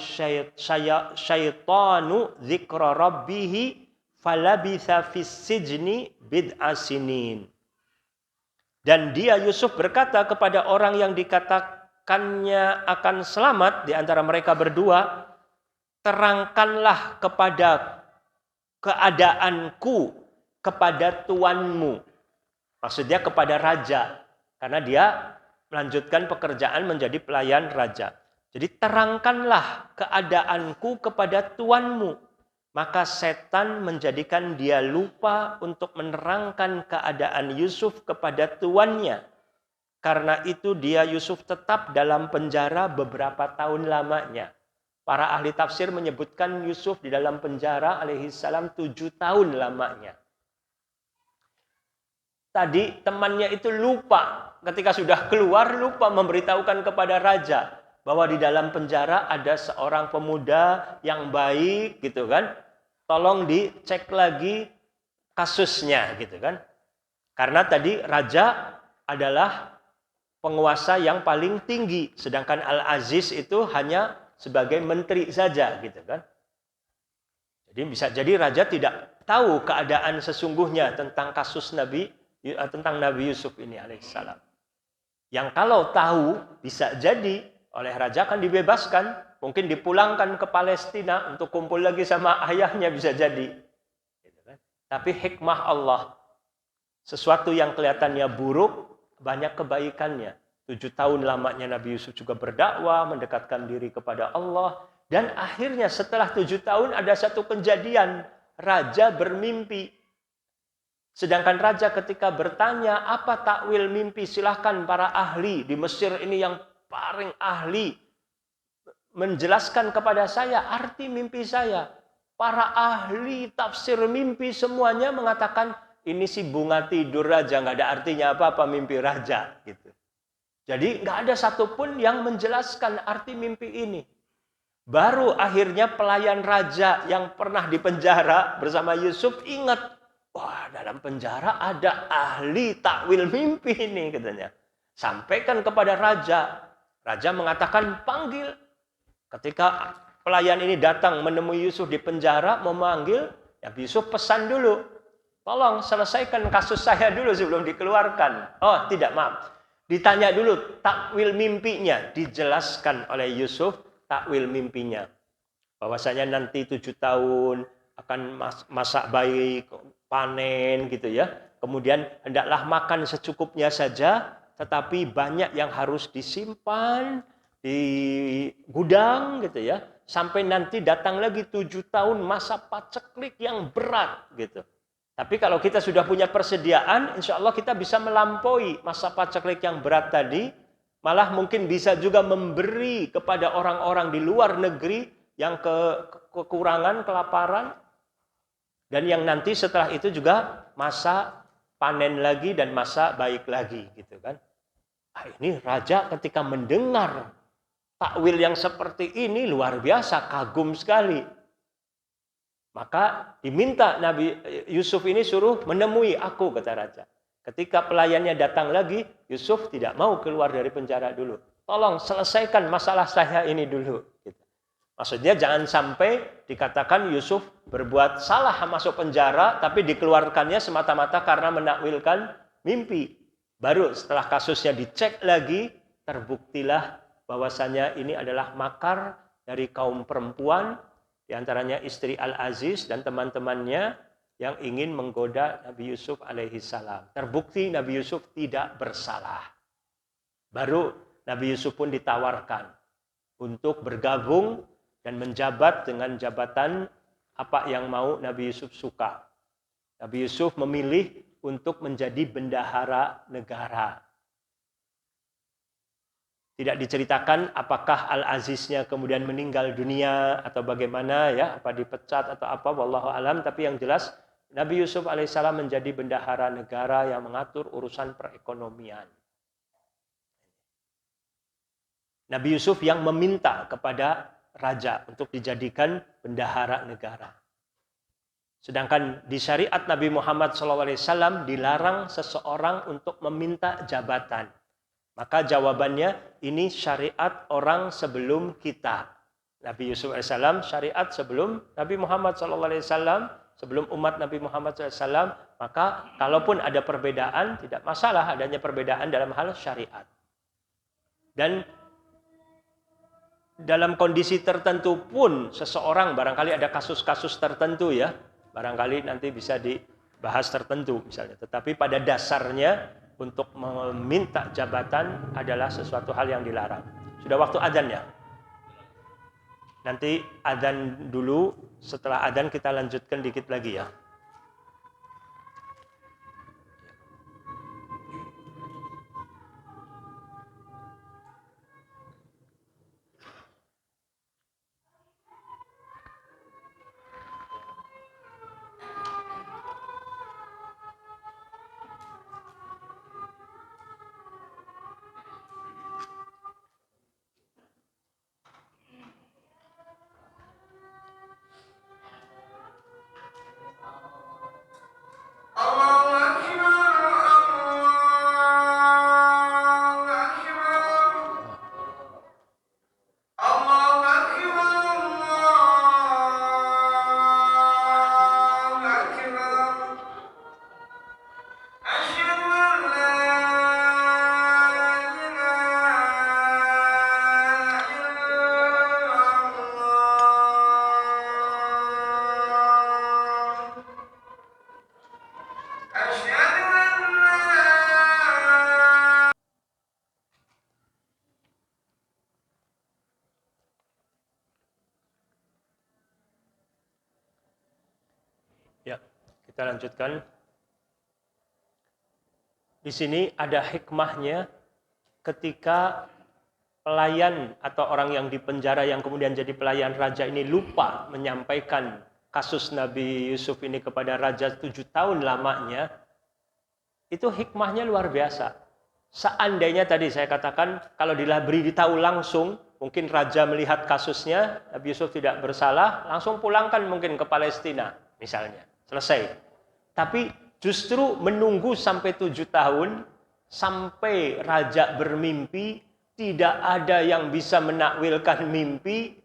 syaitanu dzikra rabbih falabitha fis sijni bid'a sinin. Dan dia Yusuf berkata kepada orang yang dikatakannya akan selamat di antara mereka berdua, terangkanlah kepada keadaanku kepada tuanmu. Maksudnya kepada raja. Karena dia melanjutkan pekerjaan menjadi pelayan raja. Jadi terangkanlah keadaanku kepada tuanmu. Maka setan menjadikan dia lupa untuk menerangkan keadaan Yusuf kepada tuannya. Karena itu dia Yusuf tetap dalam penjara beberapa tahun lamanya. Para ahli tafsir menyebutkan Yusuf di dalam penjara alaihissalam 7 tahun lamanya. Tadi temannya itu lupa, ketika sudah keluar lupa memberitahukan kepada raja bahwa di dalam penjara ada seorang pemuda yang baik gitu kan. Tolong dicek lagi kasusnya gitu kan. Karena tadi raja adalah penguasa yang paling tinggi, sedangkan Al-Aziz itu hanya sebagai menteri saja gitu kan. Jadi bisa jadi raja tidak tahu keadaan sesungguhnya tentang kasus tentang Nabi Yusuf ini alaihissalam. Yang kalau tahu bisa jadi oleh raja akan dibebaskan, mungkin dipulangkan ke Palestina untuk kumpul lagi sama ayahnya bisa jadi. Gitu kan? Tapi hikmah Allah, sesuatu yang kelihatannya buruk, banyak kebaikannya. 7 tahun lamanya Nabi Yusuf juga berdakwah, mendekatkan diri kepada Allah. Dan akhirnya setelah 7 tahun ada satu kejadian. Raja bermimpi. Sedangkan raja ketika bertanya, apa takwil mimpi? Silahkan para ahli di Mesir ini yang paling ahli menjelaskan kepada saya arti mimpi saya. Para ahli tafsir mimpi semuanya mengatakan, ini sih bunga tidur raja, nggak ada artinya apa-apa mimpi raja. Gitu. Jadi nggak ada satupun yang menjelaskan arti mimpi ini. Baru akhirnya pelayan raja yang pernah dipenjara bersama Yusuf ingat, wah dalam penjara ada ahli takwil mimpi ini katanya. Sampaikan kepada raja. Raja mengatakan panggil. Ketika pelayan ini datang menemui Yusuf di penjara memanggil, Nabi Yusuf pesan dulu. Tolong selesaikan kasus saya dulu sebelum dikeluarkan. Oh tidak, maaf. Ditanya dulu takwil mimpinya. Dijelaskan oleh Yusuf takwil mimpinya. Bahwasanya nanti 7 tahun akan masak baik, panen gitu ya. Kemudian hendaklah makan secukupnya saja. Tetapi banyak yang harus disimpan di gudang gitu ya. Sampai nanti datang lagi 7 tahun masa paceklik yang berat gitu. Tapi kalau kita sudah punya persediaan, insya Allah kita bisa melampaui masa paceklik yang berat tadi. Malah mungkin bisa juga memberi kepada orang-orang di luar negeri yang kekurangan, kelaparan. Dan yang nanti setelah itu juga masa panen lagi dan masa baik lagi. Gitu kan. Nah, ini raja ketika mendengar takwil yang seperti ini luar biasa, kagum sekali. Maka diminta Nabi Yusuf ini suruh menemui aku, kata raja. Ketika pelayannya datang lagi, Yusuf tidak mau keluar dari penjara dulu. Tolong selesaikan masalah saya ini dulu. Gitu. Maksudnya jangan sampai dikatakan Yusuf berbuat salah masuk penjara, tapi dikeluarkannya semata-mata karena menakwilkan mimpi. Baru setelah kasusnya dicek lagi, terbuktilah bahwasanya ini adalah makar dari kaum perempuan, di antaranya istri Al-Aziz dan teman-temannya yang ingin menggoda Nabi Yusuf alaihi salam. Terbukti Nabi Yusuf tidak bersalah. Baru Nabi Yusuf pun ditawarkan untuk bergabung dan menjabat dengan jabatan apa yang mau Nabi Yusuf suka. Nabi Yusuf memilih untuk menjadi bendahara negara. Tidak diceritakan apakah Al-Aziznya kemudian meninggal dunia atau bagaimana ya, apa dipecat atau apa, wallahu alam, tapi yang jelas Nabi Yusuf alaihissalam menjadi bendahara negara yang mengatur urusan perekonomian. Nabi Yusuf yang meminta kepada raja untuk dijadikan bendahara negara. Sedangkan di syariat Nabi Muhammad SAW dilarang seseorang untuk meminta jabatan. Maka jawabannya ini syariat orang sebelum kita. Nabi Yusuf AS syariat sebelum Nabi Muhammad SAW, sebelum umat Nabi Muhammad SAW. Maka kalaupun ada perbedaan, tidak masalah adanya perbedaan dalam hal syariat. Dan dalam kondisi tertentu pun seseorang, barangkali ada kasus-kasus tertentu ya, barangkali nanti bisa dibahas tertentu misalnya. Tetapi pada dasarnya untuk meminta jabatan adalah sesuatu hal yang dilarang. Sudah waktu adzan ya? Nanti adzan dulu, setelah adzan kita lanjutkan dikit lagi ya. Kita lanjutkan. Di sini ada hikmahnya ketika pelayan atau orang yang dipenjara yang kemudian jadi pelayan raja ini lupa menyampaikan kasus Nabi Yusuf ini kepada raja 7 tahun lamanya, itu hikmahnya luar biasa. Seandainya tadi saya katakan kalau diberitahu langsung, mungkin raja melihat kasusnya Nabi Yusuf tidak bersalah, langsung pulangkan mungkin ke Palestina misalnya, selesai. Tapi justru menunggu sampai 7 tahun, sampai raja bermimpi, tidak ada yang bisa menakwilkan mimpi,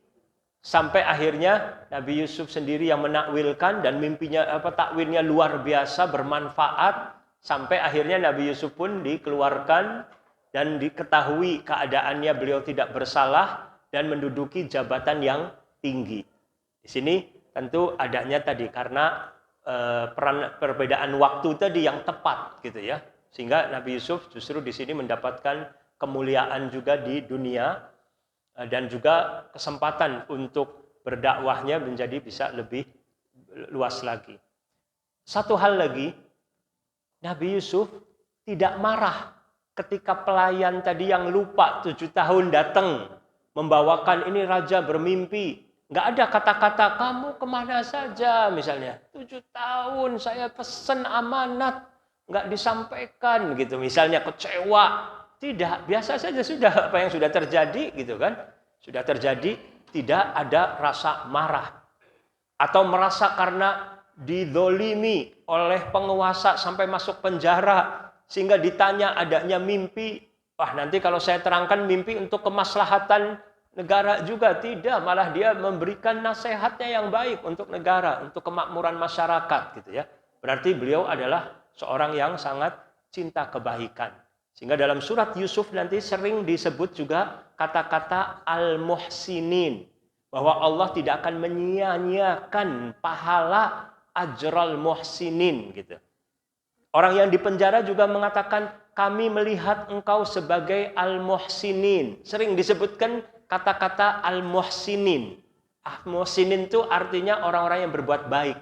sampai akhirnya Nabi Yusuf sendiri yang menakwilkan dan mimpinya takwilnya luar biasa bermanfaat, sampai akhirnya Nabi Yusuf pun dikeluarkan dan diketahui keadaannya beliau tidak bersalah dan menduduki jabatan yang tinggi. Di sini tentu adanya tadi karena perbedaan waktu tadi yang tepat gitu ya, sehingga Nabi Yusuf justru di sini mendapatkan kemuliaan juga di dunia dan juga kesempatan untuk berdakwahnya menjadi bisa lebih luas lagi. Satu hal lagi, Nabi Yusuf tidak marah ketika pelayan tadi yang lupa 7 tahun datang membawakan ini raja bermimpi. Nggak ada kata-kata kamu kemana saja misalnya. 7 tahun saya pesen amanat nggak disampaikan gitu. Misalnya kecewa. Tidak, biasa saja sudah apa yang sudah terjadi gitu kan. Sudah terjadi, tidak ada rasa marah. Atau merasa karena didolimi oleh penguasa sampai masuk penjara. Sehingga ditanya adanya mimpi. Wah nanti kalau saya terangkan mimpi untuk kemaslahatan negara juga. Tidak, malah dia memberikan nasihatnya yang baik untuk negara. Untuk kemakmuran masyarakat gitu ya. Berarti beliau adalah seorang yang sangat cinta kebaikan. Sehingga dalam surat Yusuf nanti sering disebut juga kata-kata al-muhsinin. Bahwa Allah tidak akan menyia-nyiakan pahala ajral muhsinin gitu. Orang yang dipenjara juga mengatakan kami melihat engkau sebagai al-muhsinin. Sering disebutkan kata-kata al-muhsinin. Al-muhsinin itu artinya orang-orang yang berbuat baik.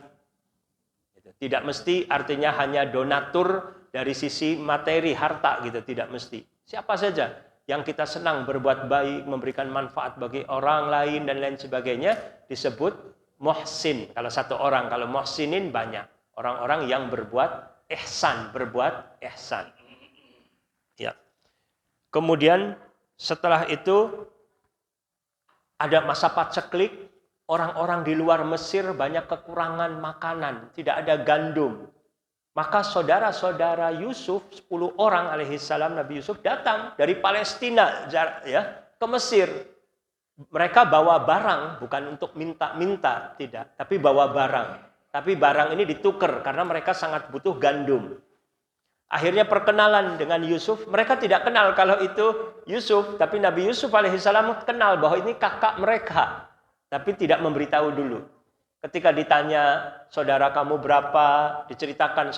Tidak mesti artinya hanya donatur dari sisi materi, harta gitu, tidak mesti. Siapa saja yang kita senang berbuat baik, memberikan manfaat bagi orang lain dan lain sebagainya disebut muhsin. Kalau satu orang, kalau muhsinin banyak. Orang-orang yang berbuat ihsan, berbuat ihsan. Ya. Kemudian setelah itu ada masa paceklik, orang-orang di luar Mesir banyak kekurangan makanan, tidak ada gandum. Maka saudara-saudara Yusuf, 10 orang alaihissalam Nabi Yusuf datang dari Palestina ya, ke Mesir. Mereka bawa barang, bukan untuk minta-minta, tidak, tapi bawa barang. Tapi barang ini ditukar karena mereka sangat butuh gandum. Akhirnya perkenalan dengan Yusuf. Mereka tidak kenal kalau itu Yusuf, tapi Nabi Yusuf alaihissalam kenal bahwa ini kakak mereka. Tapi tidak memberitahu dulu. Ketika ditanya, saudara kamu berapa? Diceritakan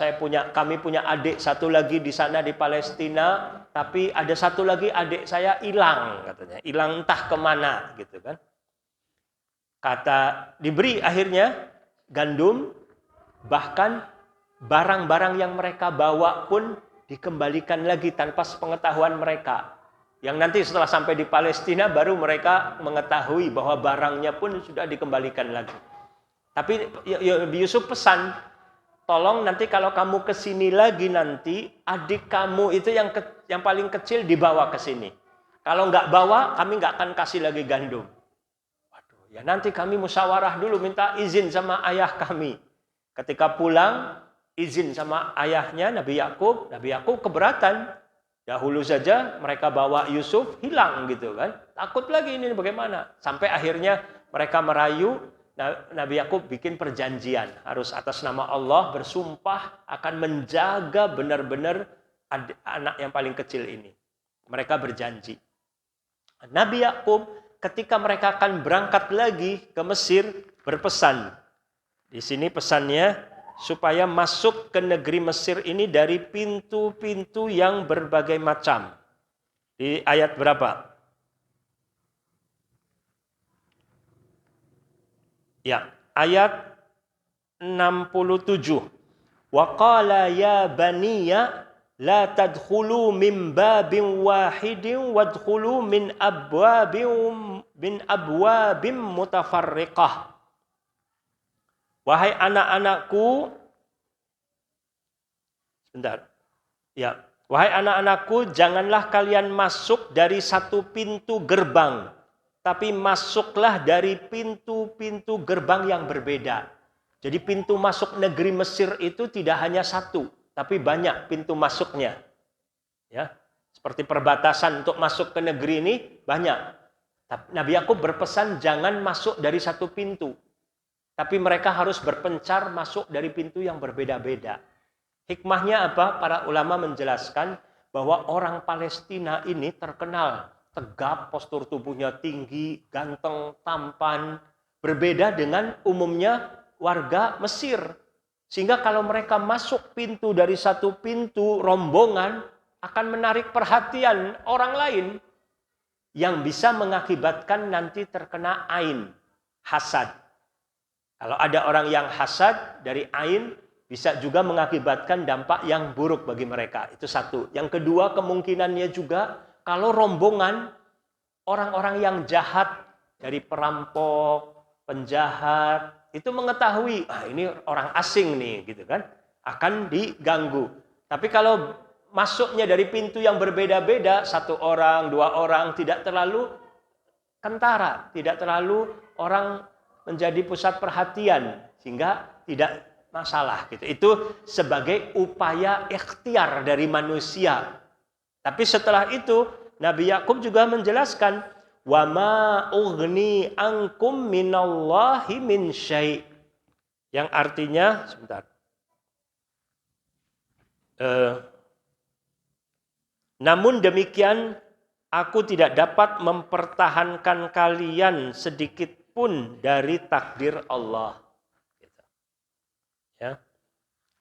kami punya adik satu lagi di sana di Palestina, tapi ada satu lagi adik saya hilang katanya. Hilang entah kemana gitu kan. Diberi akhirnya gandum, bahkan barang-barang yang mereka bawa pun dikembalikan lagi tanpa sepengetahuan mereka. Yang nanti setelah sampai di Palestina baru mereka mengetahui bahwa barangnya pun sudah dikembalikan lagi. Tapi Yusuf pesan, tolong nanti kalau kamu ke sini lagi nanti adik kamu itu yang paling kecil dibawa ke sini. Kalau nggak bawa, kami nggak akan kasih lagi gandum. Waduh, ya nanti kami musyawarah dulu, minta izin sama ayah kami. Ketika pulang, izin sama ayahnya Nabi Yakub keberatan. Dahulu saja mereka bawa Yusuf hilang gitu kan. Takut lagi ini bagaimana? Sampai akhirnya mereka merayu. Nabi Yakub bikin perjanjian, harus atas nama Allah bersumpah akan menjaga benar-benar anak yang paling kecil ini. Mereka berjanji. Nabi Yakub ketika mereka akan berangkat lagi ke Mesir berpesan. Di sini pesannya supaya masuk ke negeri Mesir ini dari pintu-pintu yang berbagai macam. Di ayat berapa? Ya, ayat 67. Wa qala ya baniya la tadkhulu min babin wahidin wadkhulu min abwabin mutafarriqah. Wahai anak-anakku, sebentar. Ya, wahai anak-anakku, janganlah kalian masuk dari satu pintu gerbang, tapi masuklah dari pintu-pintu gerbang yang berbeda. Jadi pintu masuk negeri Mesir itu tidak hanya satu, tapi banyak pintu masuknya. Ya, seperti perbatasan untuk masuk ke negeri ini banyak. Nabi Yakub berpesan jangan masuk dari satu pintu, tapi mereka harus berpencar masuk dari pintu yang berbeda-beda. Hikmahnya apa? Para ulama menjelaskan bahwa orang Palestina ini terkenal tegap, postur tubuhnya tinggi, ganteng, tampan, berbeda dengan umumnya warga Mesir. Sehingga kalau mereka masuk pintu dari satu pintu rombongan akan menarik perhatian orang lain yang bisa mengakibatkan nanti terkena ain, hasad. Kalau ada orang yang hasad dari ain, bisa juga mengakibatkan dampak yang buruk bagi mereka. Itu satu. Yang kedua, kemungkinannya juga kalau rombongan orang-orang yang jahat dari perampok, penjahat, itu mengetahui, ini orang asing nih, gitu kan, akan diganggu. Tapi kalau masuknya dari pintu yang berbeda-beda, satu orang, dua orang, tidak terlalu kentara, tidak terlalu orang menjadi pusat perhatian, sehingga tidak masalah. Gitu. Itu sebagai upaya ikhtiar dari manusia. Tapi setelah itu, Nabi Yakub juga menjelaskan, wa ma ughni ankum minallahi min syai'. Yang artinya, sebentar. Namun demikian, aku tidak dapat mempertahankan kalian sedikit pun dari takdir Allah. Ya.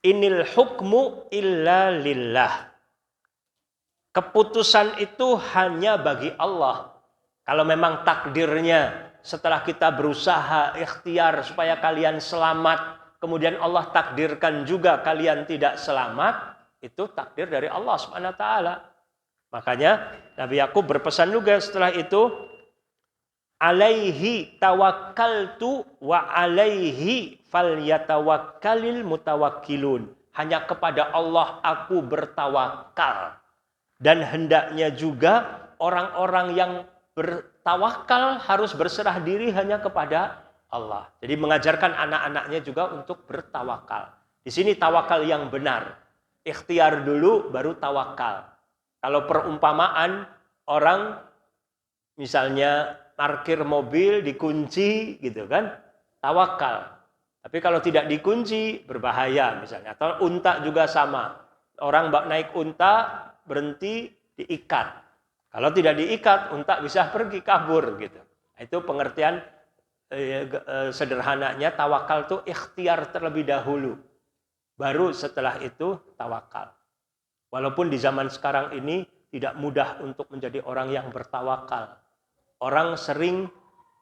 Inil hukmu illa lillah. Keputusan itu hanya bagi Allah. Kalau memang takdirnya setelah kita berusaha ikhtiar supaya kalian selamat, kemudian Allah takdirkan juga kalian tidak selamat, itu takdir dari Allah SWT. Makanya Nabi Yakub berpesan juga setelah itu, alaihi tawakkaltu wa alaihi falyatawakkalil mutawakkilun. Hanya kepada Allah aku bertawakal. Dan hendaknya juga orang-orang yang bertawakal harus berserah diri hanya kepada Allah. Jadi mengajarkan anak-anaknya juga untuk bertawakal. Di sini tawakal yang benar. Ikhtiar dulu baru tawakal. Kalau perumpamaan orang misalnya parkir mobil dikunci gitu kan, tawakal. Tapi kalau tidak dikunci berbahaya misalnya. Atau unta juga sama. Orang naik unta berhenti diikat. Kalau tidak diikat, unta bisa pergi kabur gitu. Itu pengertian sederhananya tawakal itu ikhtiar terlebih dahulu. Baru setelah itu tawakal. Walaupun di zaman sekarang ini tidak mudah untuk menjadi orang yang bertawakal. Orang sering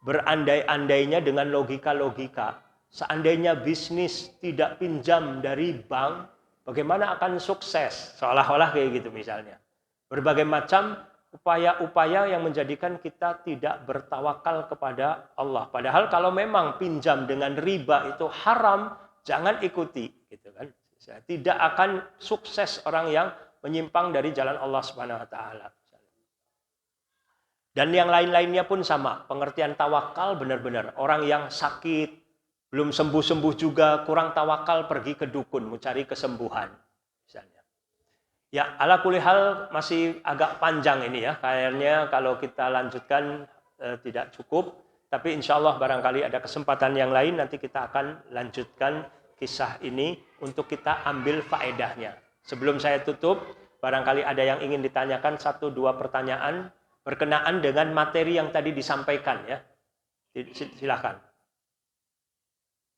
berandai-andainya dengan logika-logika. Seandainya bisnis tidak pinjam dari bank, bagaimana akan sukses? Seolah-olah kayak gitu misalnya. Berbagai macam upaya-upaya yang menjadikan kita tidak bertawakal kepada Allah. Padahal kalau memang pinjam dengan riba itu haram, jangan ikuti, gitu kan? Tidak akan sukses orang yang menyimpang dari jalan Allah Subhanahu wa taala. Dan yang lain-lainnya pun sama, pengertian tawakal benar-benar orang yang sakit, belum sembuh-sembuh juga, kurang tawakal pergi ke dukun mencari kesembuhan misalnya. Ya, ala kulli hal masih agak panjang ini ya. Kayaknya kalau kita lanjutkan tidak cukup. Tapi insya Allah barangkali ada kesempatan yang lain nanti kita akan lanjutkan kisah ini untuk kita ambil faedahnya. Sebelum saya tutup, barangkali ada yang ingin ditanyakan 1-2 pertanyaan berkenaan dengan materi yang tadi disampaikan ya. Silakan.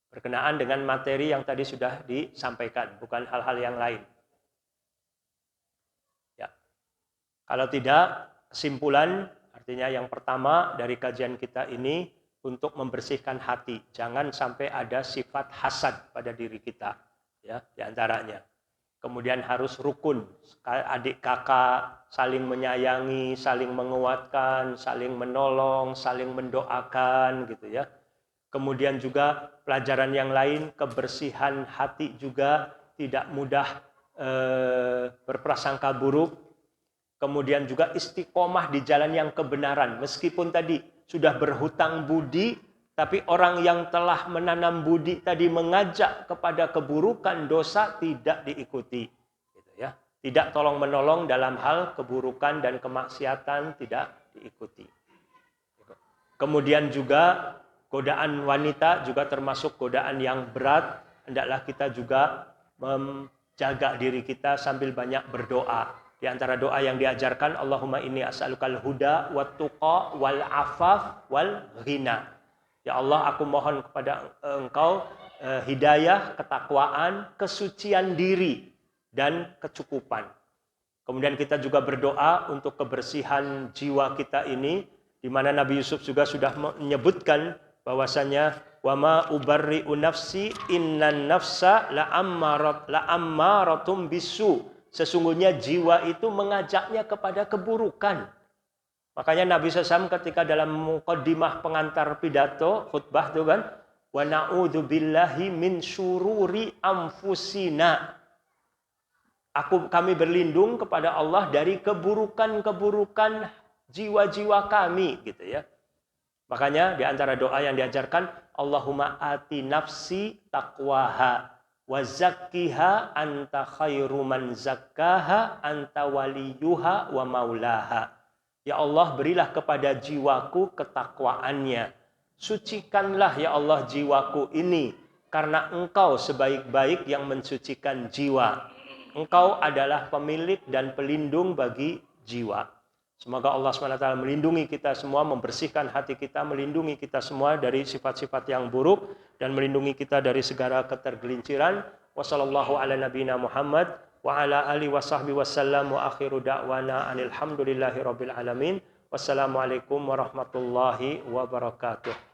Berkenaan dengan materi yang tadi sudah disampaikan, bukan hal-hal yang lain. Kalau tidak, kesimpulan artinya yang pertama dari kajian kita ini untuk membersihkan hati. Jangan sampai ada sifat hasad pada diri kita. ya, di antaranya. Kemudian harus rukun, adik kakak saling menyayangi, saling menguatkan, saling menolong, saling mendoakan gitu ya. Kemudian juga pelajaran yang lain, kebersihan hati juga, tidak mudah berprasangka buruk. Kemudian juga istiqomah di jalan yang kebenaran, meskipun tadi sudah berhutang budi, tapi orang yang telah menanam budi tadi mengajak kepada keburukan, dosa, tidak diikuti. Gitu ya. Tidak tolong menolong dalam hal keburukan dan kemaksiatan, tidak diikuti. Kemudian juga godaan wanita juga termasuk godaan yang berat. Hendaklah kita juga menjaga diri kita sambil banyak berdoa. Di antara doa yang diajarkan, Allahumma inni as'alukal huda wat tuqa wal afaf wal ghina. Ya Allah, aku mohon kepada Engkau hidayah, ketakwaan, kesucian diri, dan kecukupan. Kemudian kita juga berdoa untuk kebersihan jiwa kita ini, di mana Nabi Yusuf juga sudah menyebutkan bahwasanya wa ma ubarri'u nafsi innan nafsa la'ammaratum bisu. Sesungguhnya jiwa itu mengajaknya kepada keburukan. Makanya Nabi SAW ketika dalam muqaddimah pengantar pidato khutbah itu kan, wa na'udzubillahi min syururi anfusina. Kami berlindung kepada Allah dari keburukan-keburukan jiwa-jiwa kami gitu ya. Makanya di antara doa yang diajarkan, Allahumma ati nafsi taqwaha wa zakkiha anta khairu man zakkaha anta waliyuha wa maulaha. Ya Allah, berilah kepada jiwaku ketakwaannya. Sucikanlah ya Allah jiwaku ini, karena Engkau sebaik-baik yang mensucikan jiwa. Engkau adalah pemilik dan pelindung bagi jiwa. Semoga Allah SWT melindungi kita semua, membersihkan hati kita, melindungi kita semua dari sifat-sifat yang buruk, dan melindungi kita dari segala ketergelinciran. Wassallallahu ala nabiyina Muhammad wa ala alihi wa sahbihi wasallam wa akhiru da'wana anil hamdulillahi rabbil alamin. Wassalamualaikum warahmatullahi wabarakatuh.